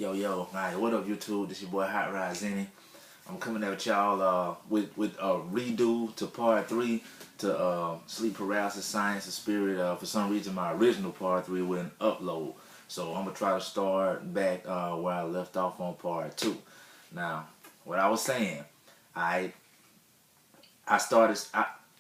Alright, what up YouTube? This your boy Hot Rod Zenny. I'm coming at y'all with a redo to part 3 to Sleep Paralysis Science of Spirit. For some reason my original part 3 wouldn't upload. So I'm gonna try to start back where I left off on part 2. Now, what I was saying, I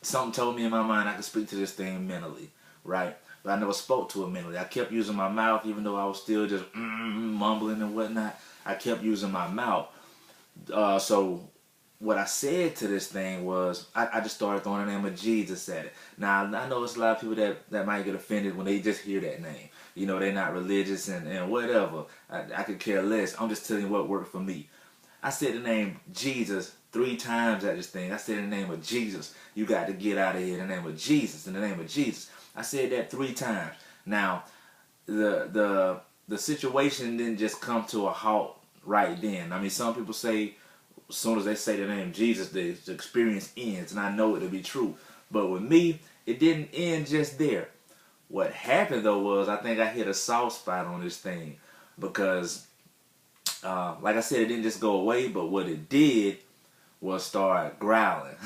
something told me in my mind I could speak to this thing mentally, right? But I never spoke to it mentally. I kept using my mouth even though I was still just mumbling and whatnot. I kept using my mouth. So what I said to this thing was, I just started throwing the name of Jesus at it. Now, I know there's a lot of people that might get offended when they just hear that name. You know, they're not religious and whatever. I could care less. I'm just telling you what worked for me. I said the name Jesus 3 times at this thing. I said in the name of Jesus, you got to get out of here. In the name of Jesus, in the name of Jesus. I said that 3 times. Now, the situation didn't just come to a halt right then. I mean, some people say as soon as they say the name Jesus, the experience ends, and I know it to be true. But with me, it didn't end just there. What happened though was I think I hit a soft spot on this thing because, like I said, it didn't just go away, but what it did was start growling.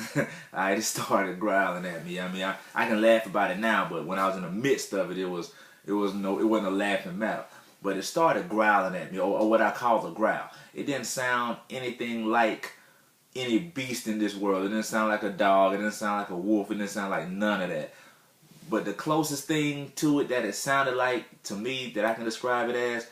It started growling at me. I mean, I can laugh about it now, but when I was in the midst of it, it wasn't a laughing matter. But it started growling at me, or what I call the growl. It didn't sound anything like any beast in this world. It didn't sound like a dog. It didn't sound like a wolf. It didn't sound like none of that. But the closest thing to it that it sounded like to me that I can describe it as,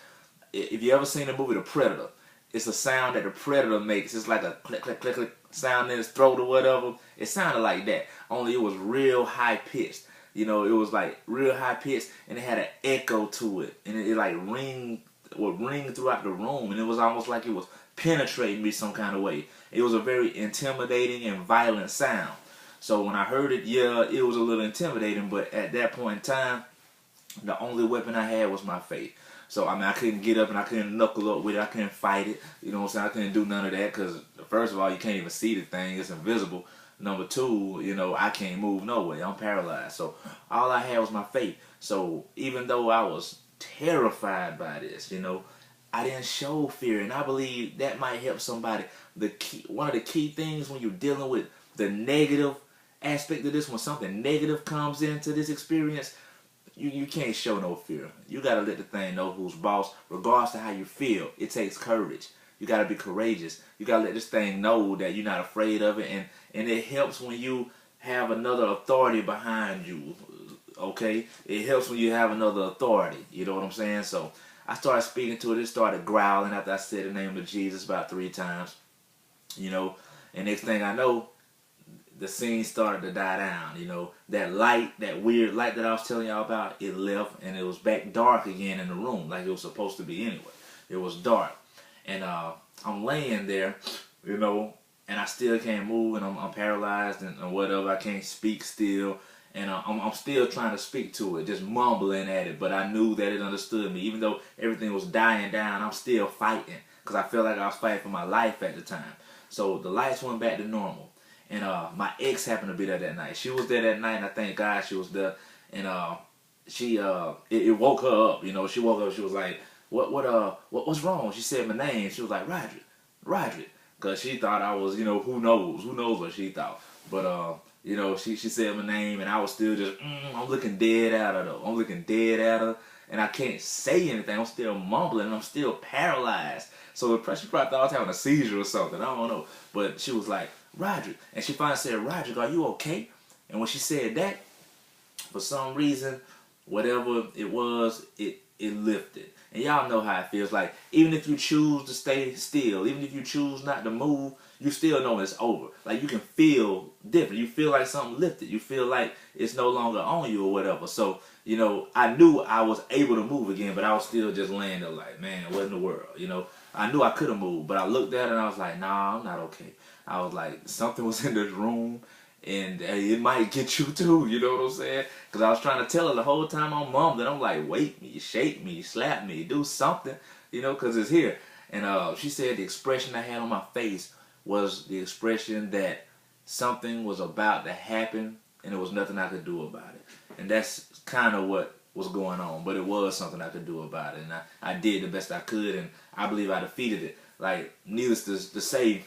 if you ever seen the movie The Predator, it's a sound that the predator makes. It's like a click, click, click, click sound in his throat or whatever. It sounded like that, only it was real high pitched. You know, it was like real high pitched, and it had an echo to it, and it like would ring throughout the room, and it was almost like it was penetrating me some kind of way. It was a very intimidating and violent sound. So when I heard it, yeah, it was a little intimidating, but at that point in time, the only weapon I had was my faith. So, I mean, I couldn't get up and I couldn't knuckle up with it. I couldn't fight it. You know what I'm saying? I couldn't do none of that because, first of all, you can't even see the thing. It's invisible. Number 2, you know, I can't move nowhere. I'm paralyzed. So, all I had was my faith. So, even though I was terrified by this, you know, I didn't show fear. And I believe that might help somebody. One of the key things when you're dealing with the negative aspect of this, when something negative comes into this experience, you can't show no fear. You got to let the thing know who's boss, regardless of how you feel. It takes courage. You got to be courageous. You got to let this thing know that you're not afraid of it. And it helps when you have another authority behind you, okay? It helps when you have another authority. You know what I'm saying? So I started speaking to it. It started growling after I said the name of Jesus about 3 times. You know, and next thing I know, the scene started to die down. You know, that light, that weird light that I was telling y'all about, it left and it was back dark again in the room like it was supposed to be anyway. It was dark. And I'm laying there, you know, and I still can't move, and I'm paralyzed and whatever. I can't speak still. And I'm still trying to speak to it, just mumbling at it. But I knew that it understood me. Even though everything was dying down, I'm still fighting because I felt like I was fighting for my life at the time. So the lights went back to normal. And my ex happened to be there that night. She was there that night, and I thank God she was there. And it woke her up. You know, she woke up. She was like, "What's wrong?" She said my name. She was like, Roderick, because she thought I was, you know, who knows what she thought. But you know, she said my name, and I was still just, I'm looking dead at her though. I'm looking dead at her, and I can't say anything. I'm still mumbling, and I'm still paralyzed. So she probably thought I was having a seizure or something. I don't know. But she was like, Roderick. And she finally said, Roderick, are you okay? And when she said that, for some reason, whatever it was, it lifted. And y'all know how it feels. Like, even if you choose to stay still, even if you choose not to move, you still know it's over. Like, you can feel different. You feel like something lifted. You feel like it's no longer on you or whatever. So, you know, I knew I was able to move again, but I was still just laying there like, man, what in the world, you know? I knew I could have moved, but I looked at it and I was like, nah, I'm not okay. I was like, something was in this room, and it might get you too, you know what I'm saying? Because I was trying to tell her the whole time I'm mumbling. I'm like, wake me, shake me, slap me, do something, you know, because it's here. And she said the expression I had on my face was the expression that something was about to happen, and there was nothing I could do about it. And that's kind of what was going on, but it was something I could do about it, and I did the best I could, and I believe I defeated it. Like, needless to say,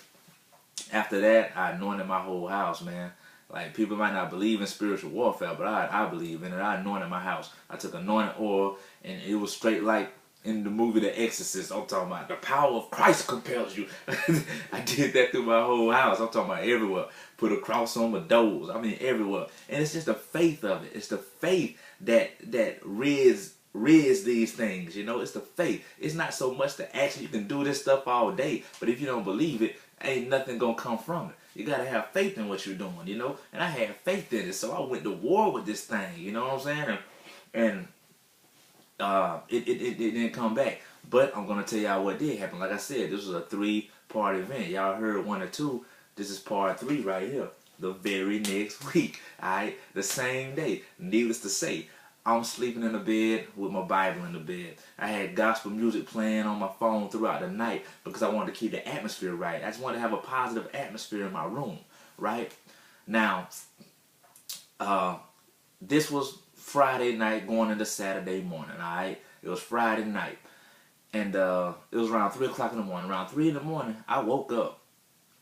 after that, I anointed my whole house, man. Like, people might not believe in spiritual warfare, but I believe in it. I anointed my house. I took anointed oil, and it was straight like in the movie The Exorcist. I'm talking about the power of Christ compels you. I did that through my whole house. I'm talking about everywhere. Put a cross on my doors. I mean, everywhere. And it's just the faith of it. It's the faith that rids these things, you know. It's the faith. It's not so much the action. You can do this stuff all day, but if you don't believe it, ain't nothing gonna come from it. You gotta have faith in what you're doing, you know. And I had faith in it, so I went to war with this thing. You know what I'm saying? And it didn't come back. But I'm gonna tell y'all what did happen. Like I said, this was a 3-part event. Y'all heard 1 or 2. This is part 3 right here. The very next week, alright, the same day. Needless to say, I'm sleeping in the bed with my Bible in the bed. I had gospel music playing on my phone throughout the night because I wanted to keep the atmosphere right. I just wanted to have a positive atmosphere in my room, right? Now, this was Friday night going into Saturday morning, alright? It was Friday night. And it was around 3 o'clock in the morning. Around 3 in the morning, I woke up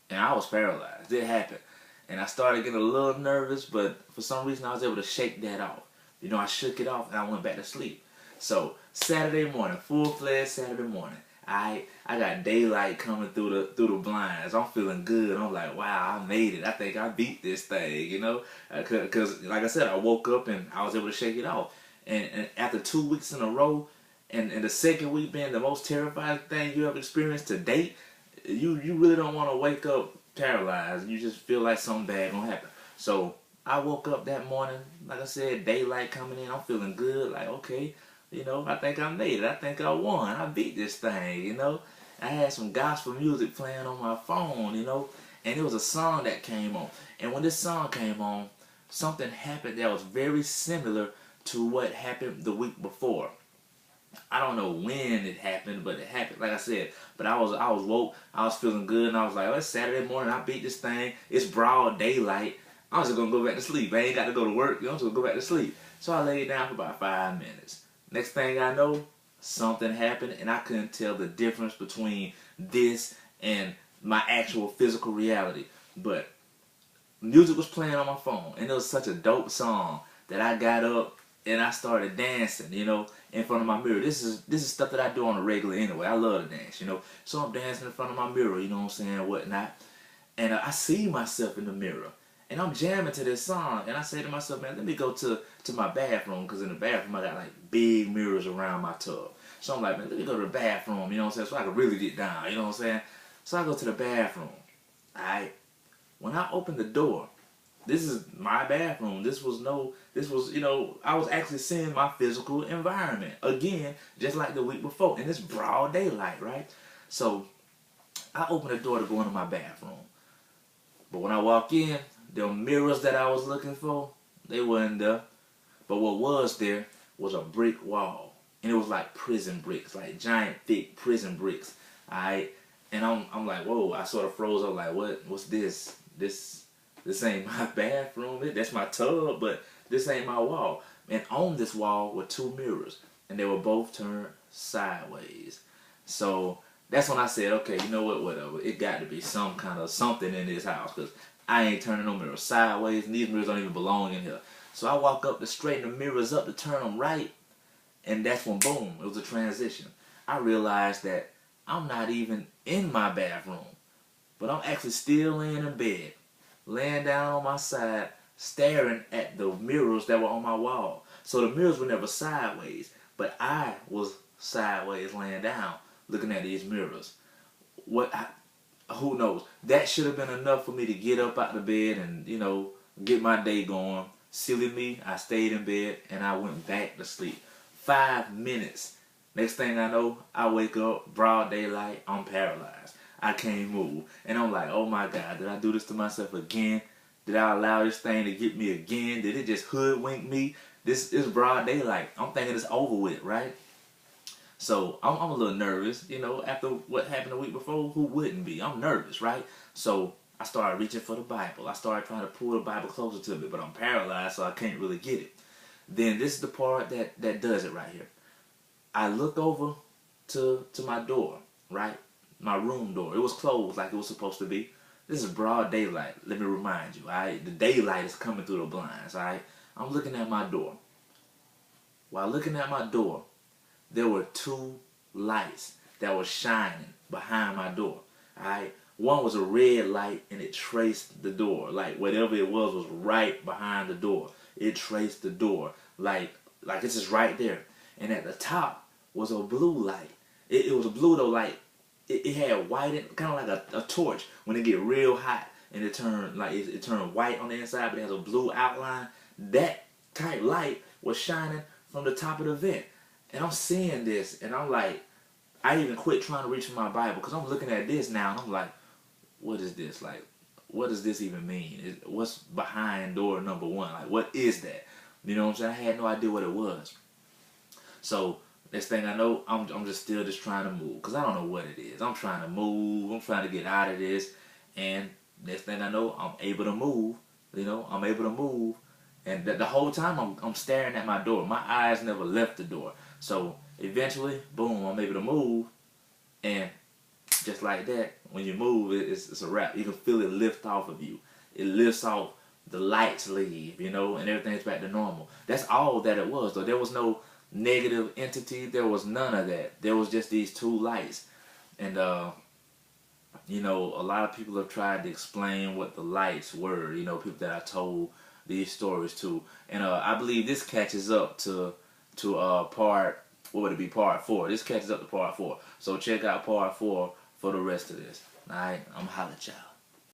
and I was paralyzed. It happened. And I started getting a little nervous, but for some reason I was able to shake that off. You know, I shook it off and I went back to sleep. So, Saturday morning, full-fledged Saturday morning, I got daylight coming through the blinds. I'm feeling good. I'm like, wow, I made it. I think I beat this thing, you know? Because, like I said, I woke up and I was able to shake it off. And after 2 weeks in a row, and the second week being the most terrifying thing you ever experienced to date, you really don't want to wake up paralyzed. You just feel like something bad gonna happen. So I woke up that morning, like I said, daylight coming in. I'm feeling good. Like, okay, you know, I think I made it. I think I won. I beat this thing, you know. I had some gospel music playing on my phone, you know, and it was a song that came on. And when this song came on, something happened that was very similar to what happened the week before. I don't know when it happened, but it happened. Like I said, but I was woke. I was feeling good, and I was like, oh, it's Saturday morning. I beat this thing. It's broad daylight. I'm just going to go back to sleep. I ain't got to go to work. I'm just going to go back to sleep. So I laid down for about 5 minutes. Next thing I know, something happened, and I couldn't tell the difference between this and my actual physical reality. But music was playing on my phone, and it was such a dope song that I got up and I started dancing, you know, in front of my mirror. This is stuff that I do on a regular anyway. I love to dance, you know. So I'm dancing in front of my mirror, you know what I'm saying, whatnot. And I see myself in the mirror. And I'm jamming to this song. And I say to myself, man, let me go to my bathroom. Because in the bathroom, I got like big mirrors around my tub. So I'm like, man, let me go to the bathroom, you know what I'm saying, so I can really get down, you know what I'm saying. So I go to the bathroom. Alright. When I open the door, this is my bathroom. This was, you know, I was actually seeing my physical environment. Again, just like the week before. And it's broad daylight, right? So, I opened the door to go into my bathroom. But when I walk in, the mirrors that I was looking for, they weren't there. But what was there was a brick wall. And it was like prison bricks, like giant, thick prison bricks. Alright? And I'm like, whoa, I sort of froze up like, what's this? This ain't my bathroom. That's my tub, but this ain't my wall. And on this wall were 2 mirrors, and they were both turned sideways. So that's when I said, okay, you know what, whatever. It got to be some kind of something in this house, because I ain't turning no mirrors sideways, and these mirrors don't even belong in here. So I walk up to straighten the mirrors up to turn them right, and that's when, boom, it was a transition. I realized that I'm not even in my bathroom, but I'm actually still laying in bed, laying down on my side, staring at the mirrors that were on my wall. So the mirrors were never sideways, but I was sideways laying down, looking at these mirrors. Who knows? That should have been enough for me to get up out of bed and, you know, get my day going. Silly me, I stayed in bed and I went back to sleep. 5 minutes. Next thing I know, I wake up, broad daylight, I'm paralyzed. I can't move. And I'm like, oh my God, did I do this to myself again? Did I allow this thing to get me again? Did it just hoodwink me? This is broad daylight. I'm thinking it's over with, right? So I'm a little nervous, you know, after what happened the week before. Who wouldn't be? I'm nervous, right? So I started reaching for the Bible. I started trying to pull the Bible closer to me, but I'm paralyzed, so I can't really get it. Then this is the part that does it right here. I look over to my door, right? My room door. It was closed like it was supposed to be. This is broad daylight. Let me remind you, all right? The daylight is coming through the blinds, all right? I'm looking at my door. While looking at my door, there were two lights that were shining behind my door, all right? One was a red light, and it traced the door. Like, whatever it was right behind the door. It traced the door. Like this is right there. And at the top was a blue light. It was a blue, though, like, it had white, kind of like a torch when it get real hot and it turned like it turned white on the inside, but it has a blue outline. That type light was shining from the top of the vent, and I'm seeing this, and I'm like, I even quit trying to reach for my Bible because I'm looking at this now, and I'm like, what is this? Like, what does this even mean? What's behind door number 1? Like, what is that? You know what I'm saying? I had no idea what it was. So next thing I know, I'm just still trying to move because I don't know what it is. I'm trying to move. I'm trying to get out of this, and next thing I know, I'm able to move. You know, I'm able to move, and the whole time I'm staring at my door. My eyes never left the door. So eventually, boom, I'm able to move, and just like that, when you move, it's a wrap. You can feel it lift off of you. It lifts off. The lights leave, you know, and everything's back to normal. That's all that it was, though. There was no negative entity. There was none of that. There was just these two lights. And, you know, a lot of people have tried to explain what the lights were, you know, people that I told these stories to. And I believe this catches up to part, what would it be, part 4. This catches up to part 4. So check out part 4 for the rest of this. All right, I'm holla at y'all.